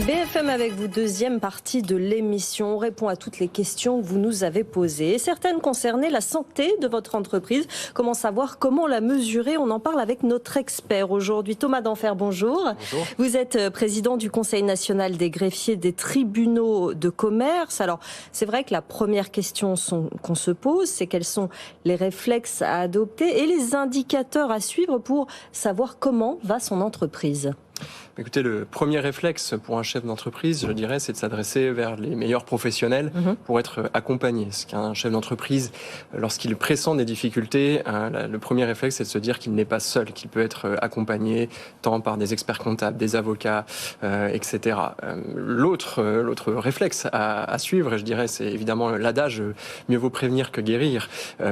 BFM avec vous, deuxième partie de l'émission. On répond à toutes les questions que vous nous avez posées. Et certaines concernaient la santé de votre entreprise. Comment savoir, comment la mesurer? On en parle avec notre expert aujourd'hui. Thomas Denfert, bonjour. Bonjour. Vous êtes président du Conseil national des greffiers des tribunaux de commerce. Alors, c'est vrai que la première question qu'on se pose, c'est quels sont les réflexes à adopter et les indicateurs à suivre pour savoir comment va son entreprise. Écoutez, le premier réflexe pour un chef d'entreprise, je dirais, c'est de s'adresser vers les meilleurs professionnels pour être accompagné. Ce qu'un chef d'entreprise, lorsqu'il pressent des difficultés, le premier réflexe, c'est de se dire qu'il n'est pas seul, qu'il peut être accompagné tant par des experts comptables, des avocats, etc. L'autre réflexe à suivre, je dirais, c'est évidemment l'adage « mieux vaut prévenir que guérir ».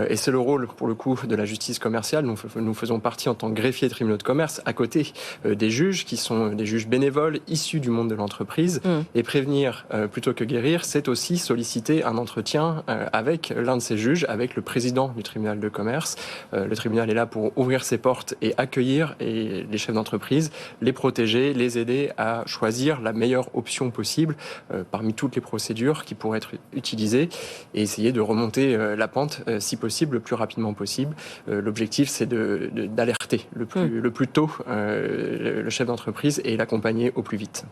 Et c'est le rôle, pour le coup, de la justice commerciale. Nous faisons partie en tant que greffiers de tribunaux de commerce à côté des juges qui sont des juges bénévoles issus du monde de l'entreprise. Et prévenir plutôt que guérir, c'est aussi solliciter un entretien avec l'un de ces juges, avec le président du tribunal de commerce. Le tribunal est là pour ouvrir ses portes et accueillir les chefs d'entreprise, les protéger, les aider à choisir la meilleure option possible parmi toutes les procédures qui pourraient être utilisées et essayer de remonter la pente, si possible, le plus rapidement possible. L'objectif, c'est d'alerter le plus tôt le chef d'entreprise et l'accompagner au plus vite.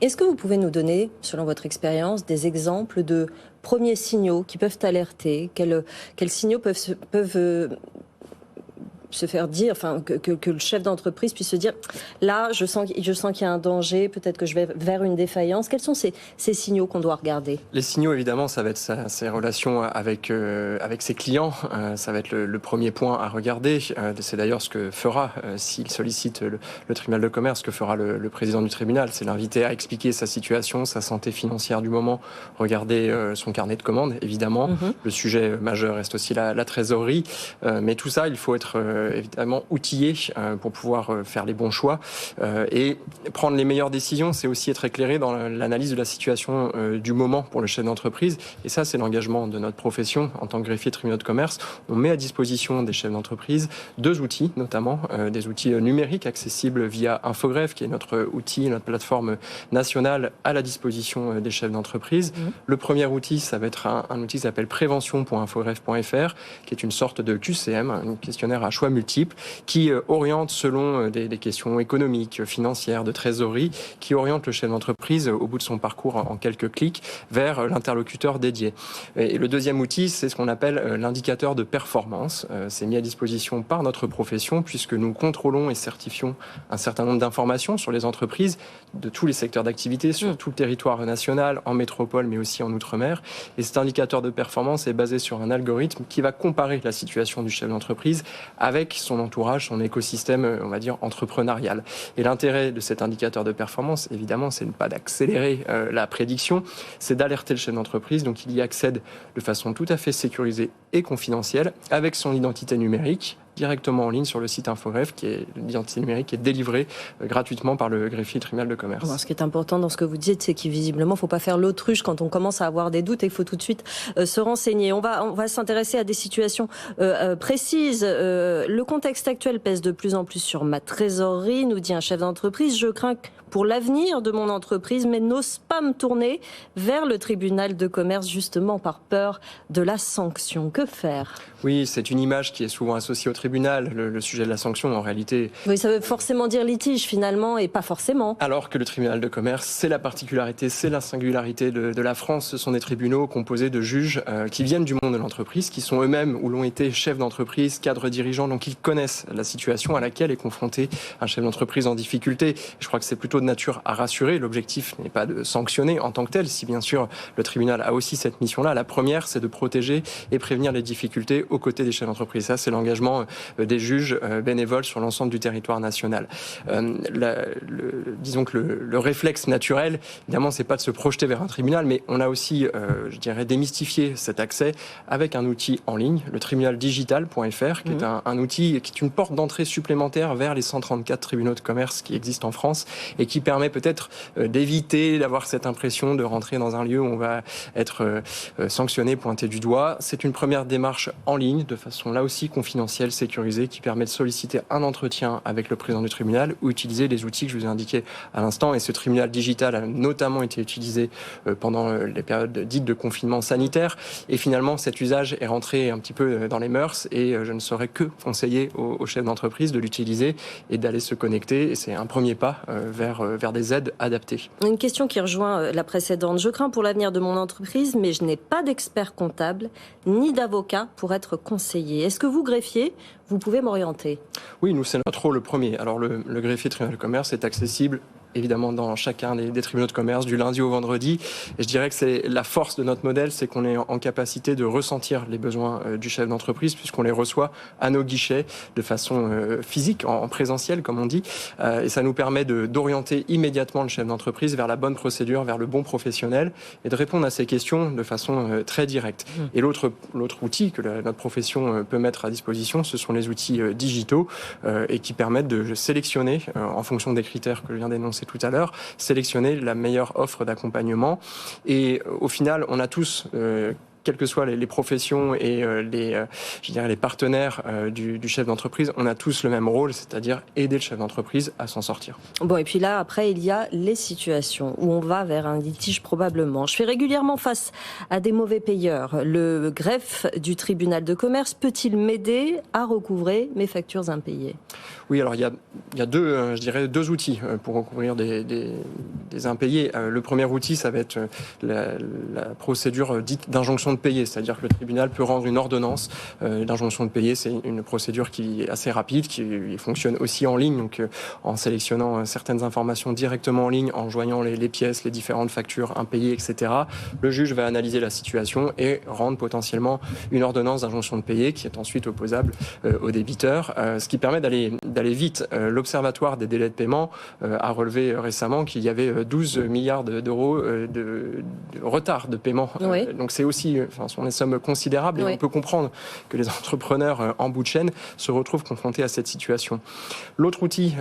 Est-ce que vous pouvez nous donner, selon votre expérience, des exemples de premiers signaux qui peuvent alerter? Quels signaux peuvent se faire dire, enfin, que le chef d'entreprise puisse se dire, là, je sens qu'il y a un danger, peut-être que je vais vers une défaillance. Quels sont ces signaux qu'on doit regarder? Les signaux, évidemment, ça va être ses relations avec ses clients. Ça va être le premier point à regarder. C'est d'ailleurs ce que fera, s'il sollicite le tribunal de commerce, ce que fera le président du tribunal. C'est l'inviter à expliquer sa situation, sa santé financière du moment, regarder son carnet de commandes, évidemment. Le sujet majeur reste aussi la trésorerie. Mais tout ça, il faut être évidemment outillé pour pouvoir faire les bons choix et prendre les meilleures décisions. C'est aussi être éclairé dans l'analyse de la situation du moment pour le chef d'entreprise. Et ça, c'est l'engagement de notre profession en tant que greffier de tribunaux de commerce. On met à disposition des chefs d'entreprise 2 outils, notamment des outils numériques accessibles via Infogreffe, qui est notre outil, notre plateforme nationale à la disposition des chefs d'entreprise. Le premier outil, ça va être un outil qui s'appelle prévention.infogreffe.fr, qui est une sorte de QCM, un questionnaire à choix multiples, qui oriente selon des questions économiques, financières, de trésorerie, qui oriente le chef d'entreprise au bout de son parcours en quelques clics vers l'interlocuteur dédié. Et le deuxième outil, c'est ce qu'on appelle l'indicateur de performance. C'est mis à disposition par notre profession puisque nous contrôlons et certifions un certain nombre d'informations sur les entreprises de tous les secteurs d'activité, sur tout le territoire national, en métropole mais aussi en outre-mer. Et cet indicateur de performance est basé sur un algorithme qui va comparer la situation du chef d'entreprise avec son entourage, son écosystème, on va dire, entrepreneurial. Et l'intérêt de cet indicateur de performance, évidemment, c'est pas d'accélérer la prédiction, c'est d'alerter le chef d'entreprise, donc il y accède de façon tout à fait sécurisée et confidentielle, avec son identité numérique, directement en ligne sur le site Infogreffe, qui est l'identité numérique qui est délivrée gratuitement par le greffier du tribunal de commerce. Alors, ce qui est important dans ce que vous dites, c'est qu'il visiblement, faut pas faire l'autruche quand on commence à avoir des doutes et il faut tout de suite se renseigner. On va s'intéresser à des situations précises. Le contexte actuel pèse de plus en plus sur ma trésorerie, nous dit un chef d'entreprise. Je crains pour l'avenir de mon entreprise, mais n'ose pas me tourner vers le tribunal de commerce justement par peur de la sanction. Que faire? Oui, c'est une image qui est souvent associée au tribunal, le sujet de la sanction en réalité. Oui, ça veut forcément dire litige finalement et pas forcément. Alors que le tribunal de commerce, c'est la particularité, c'est la singularité de la France. Ce sont des tribunaux composés de juges qui viennent du monde de l'entreprise, qui sont eux-mêmes ou l'ont été chefs d'entreprise, cadres dirigeants, donc ils connaissent la situation à laquelle est confronté un chef d'entreprise en difficulté. Je crois que c'est plutôt de nature à rassurer. L'objectif n'est pas de sanctionner en tant que tel, si bien sûr le tribunal a aussi cette mission-là. La première, c'est de protéger et prévenir les difficultés aux côtés des chefs d'entreprise. Ça, c'est l'engagement des juges bénévoles sur l'ensemble du territoire national. Disons que le réflexe naturel, évidemment, c'est pas de se projeter vers un tribunal, mais on a aussi, je dirais, démystifié cet accès avec un outil en ligne, le tribunaldigital.fr, qui est un outil qui est une porte d'entrée supplémentaire vers les 134 tribunaux de commerce qui existent en France et qui permet peut-être d'éviter d'avoir cette impression de rentrer dans un lieu où on va être sanctionné, pointé du doigt. C'est une première démarche en ligne, de façon là aussi confidentielle, sécurisée, qui permet de solliciter un entretien avec le président du tribunal ou utiliser les outils que je vous ai indiqués à l'instant. Et ce tribunal digital a notamment été utilisé pendant les périodes dites de confinement sanitaire. Et finalement, cet usage est rentré un petit peu dans les mœurs et je ne saurais que conseiller aux chefs d'entreprise de l'utiliser et d'aller se connecter. Et c'est un premier pas vers des aides adaptées. Une question qui rejoint la précédente. Je crains pour l'avenir de mon entreprise, mais je n'ai pas d'expert comptable ni d'avocat pour être conseillé. Est-ce que vous, greffier, vous pouvez m'orienter ? Oui, nous, c'est notre rôle le premier. Alors, le greffier tribunal de commerce est accessible évidemment dans chacun des tribunaux de commerce, du lundi au vendredi. Et je dirais que c'est la force de notre modèle, c'est qu'on est en capacité de ressentir les besoins du chef d'entreprise, puisqu'on les reçoit à nos guichets de façon physique, en présentiel, comme on dit. Et ça nous permet d'orienter immédiatement le chef d'entreprise vers la bonne procédure, vers le bon professionnel, et de répondre à ces questions de façon très directe. Et l'autre outil que notre profession peut mettre à disposition, ce sont les outils digitaux, et qui permettent de sélectionner, en fonction des critères que je viens d'énoncer tout à l'heure, sélectionner la meilleure offre d'accompagnement. Et au final, on a tous quelles que soient les professions et les partenaires du chef d'entreprise, on a tous le même rôle, c'est-à-dire aider le chef d'entreprise à s'en sortir. Bon, et puis là, après, il y a les situations où on va vers un litige probablement. Je fais régulièrement face à des mauvais payeurs. Le greffe du tribunal de commerce peut-il m'aider à recouvrer mes factures impayées ? Oui, alors il y a deux outils pour recouvrir des impayés. Le premier outil, ça va être la procédure dite d'injonction de payer, c'est-à-dire que le tribunal peut rendre une ordonnance d'injonction de payer. C'est une procédure qui est assez rapide, qui fonctionne aussi en ligne, donc en sélectionnant certaines informations directement en ligne, en joignant les pièces, les différentes factures impayées, etc. Le juge va analyser la situation et rendre potentiellement une ordonnance d'injonction de payer qui est ensuite opposable au débiteur, ce qui permet d'aller vite. L'Observatoire des délais de paiement a relevé récemment qu'il y avait 12 milliards d'euros de retard de paiement. Oui. Donc c'est aussi, ce sont des sommes considérables et oui. On peut comprendre que les entrepreneurs en bout de chaîne se retrouvent confrontés à cette situation. L'autre outil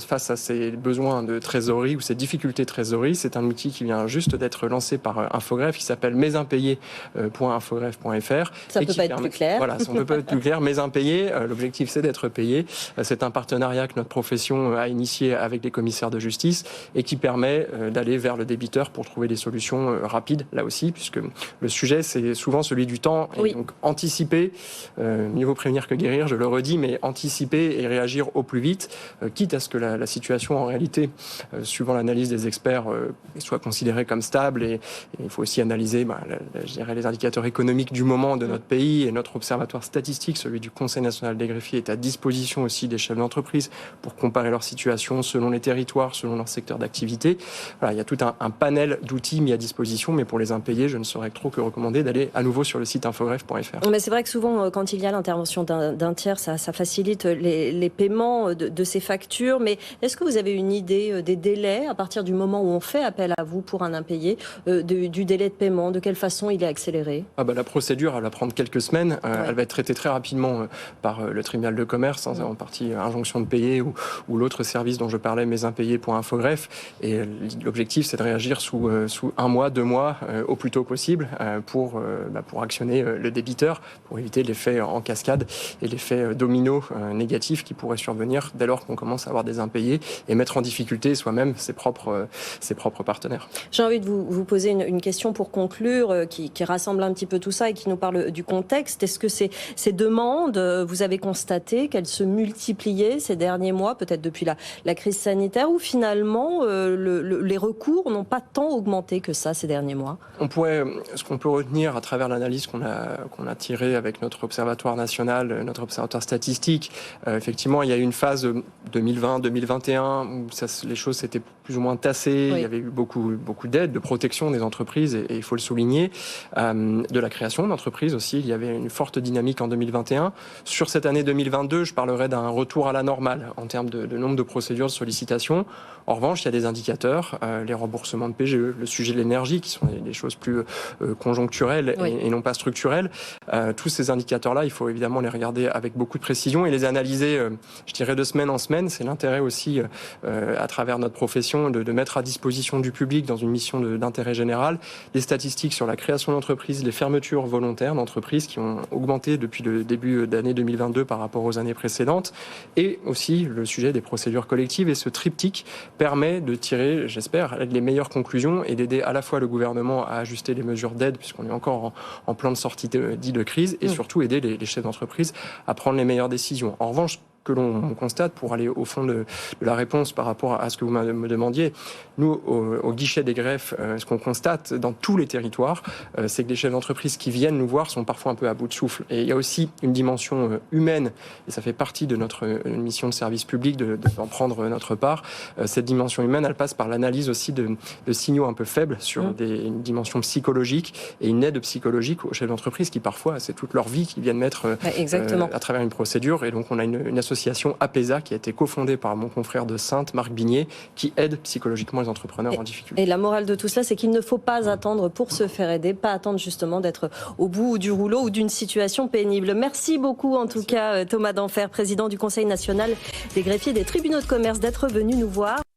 face à ces besoins de trésorerie ou ces difficultés de trésorerie, c'est un outil qui vient juste d'être lancé par Infogreffe qui s'appelle mesimpayés.infogreffe.fr. Ça ne peut pas être plus clair. Voilà, ça ne peut pas être plus clair. Mes impayés, l'objectif c'est d'être payé. C'est un partenariat que notre profession a initié avec les commissaires de justice et qui permet d'aller vers le débiteur pour trouver des solutions rapides, là aussi, puisque le sujet, c'est souvent celui du temps. Et oui. Donc, anticiper, mieux vaut prévenir que guérir, je le redis, mais anticiper et réagir au plus vite, quitte à ce que la situation, en réalité, suivant l'analyse des experts, soit considérée comme stable. Et il faut aussi analyser, je dirais, les indicateurs économiques du moment de notre pays. Et notre observatoire statistique, celui du Conseil national des greffiers, est à disposition aussi des chefs d'entreprise pour comparer leur situation selon les territoires, selon leur secteur d'activité. Voilà, il y a tout un panel d'outils mis à disposition, mais pour les impayés, je ne saurais trop que recommander d'aller à nouveau sur le site infogreffe.fr. Mais c'est vrai que souvent, quand il y a l'intervention d'un tiers, ça facilite les paiements de ces factures. Mais est-ce que vous avez une idée des délais à partir du moment où on fait appel à vous pour un impayé, du délai de paiement, de quelle façon il est accéléré ? La procédure, elle va prendre quelques semaines. Ouais. Elle va être traitée très rapidement par le tribunal de commerce, en partie injonction de payer ou l'autre service dont je parlais, mesimpayés.infogreffe. Et l'objectif, c'est de réagir sous 1 mois, 2 mois, au plus tôt possible pour actionner le débiteur, pour éviter l'effet en cascade et l'effet domino négatif qui pourrait survenir dès lors qu'on commence à avoir des impayés et mettre en difficulté soi-même ses propres partenaires. J'ai envie de vous poser une question pour conclure qui rassemble un petit peu tout ça et qui nous parle du contexte. Est-ce que ces demandes, vous avez constaté qu'elles se multipliaient ces derniers mois, peut-être depuis la crise sanitaire, ou finalement les recours n'ont pas tant augmenté que ça ces derniers mois ? Ce qu'on peut retenir à travers l'analyse qu'on a tirée avec notre observatoire national, notre observatoire statistique, effectivement, il y a eu une phase 2020-2021 où les choses s'étaient plus ou moins tassées. Oui. Il y avait eu beaucoup d'aides, de protection des entreprises, et il faut le souligner, de la création d'entreprises aussi. Il y avait une forte dynamique en 2021. Sur cette année 2022, je parlerai d'un retour à la normale en termes de nombre de procédures de sollicitation. En revanche, il y a des indicateurs, les remboursements de PGE, le sujet de l'énergie, qui sont des choses plus conjoncturelles oui. et non pas structurelles. Tous ces indicateurs-là, il faut évidemment les regarder avec beaucoup de précision et les analyser, je dirais, de semaine en semaine. C'est l'intérêt aussi, à travers notre profession, proposition de mettre à disposition du public dans une mission d'intérêt général des statistiques sur la création d'entreprises, les fermetures volontaires d'entreprises qui ont augmenté depuis le début d'année 2022 par rapport aux années précédentes, et aussi le sujet des procédures collectives. Et ce triptyque permet de tirer, j'espère, les meilleures conclusions et d'aider à la fois le gouvernement à ajuster les mesures d'aide, puisqu'on est encore en plan de sortie dit de crise, et surtout aider les chefs d'entreprise à prendre les meilleures décisions. En revanche, que l'on constate, pour aller au fond de la réponse par rapport à ce que vous me demandiez, nous, au guichet des greffes, ce qu'on constate dans tous les territoires, c'est que les chefs d'entreprise qui viennent nous voir sont parfois un peu à bout de souffle. Et il y a aussi une dimension humaine, et ça fait partie de notre mission de service public d'en prendre notre part. Cette dimension humaine, elle passe par l'analyse aussi de signaux un peu faibles sur une dimension psychologique et une aide psychologique aux chefs d'entreprise qui parfois, c'est toute leur vie qu'ils viennent mettre à travers une procédure. Et donc on a une association APESA qui a été cofondée par mon confrère de Saintes, Marc Bignet, qui aide psychologiquement les entrepreneurs en difficulté. Et la morale de tout cela, c'est qu'il ne faut pas attendre pour se faire aider, pas attendre justement d'être au bout du rouleau ou d'une situation pénible. Merci beaucoup en tout cas Thomas Denfert, président du Conseil national des greffiers des tribunaux de commerce, d'être venu nous voir.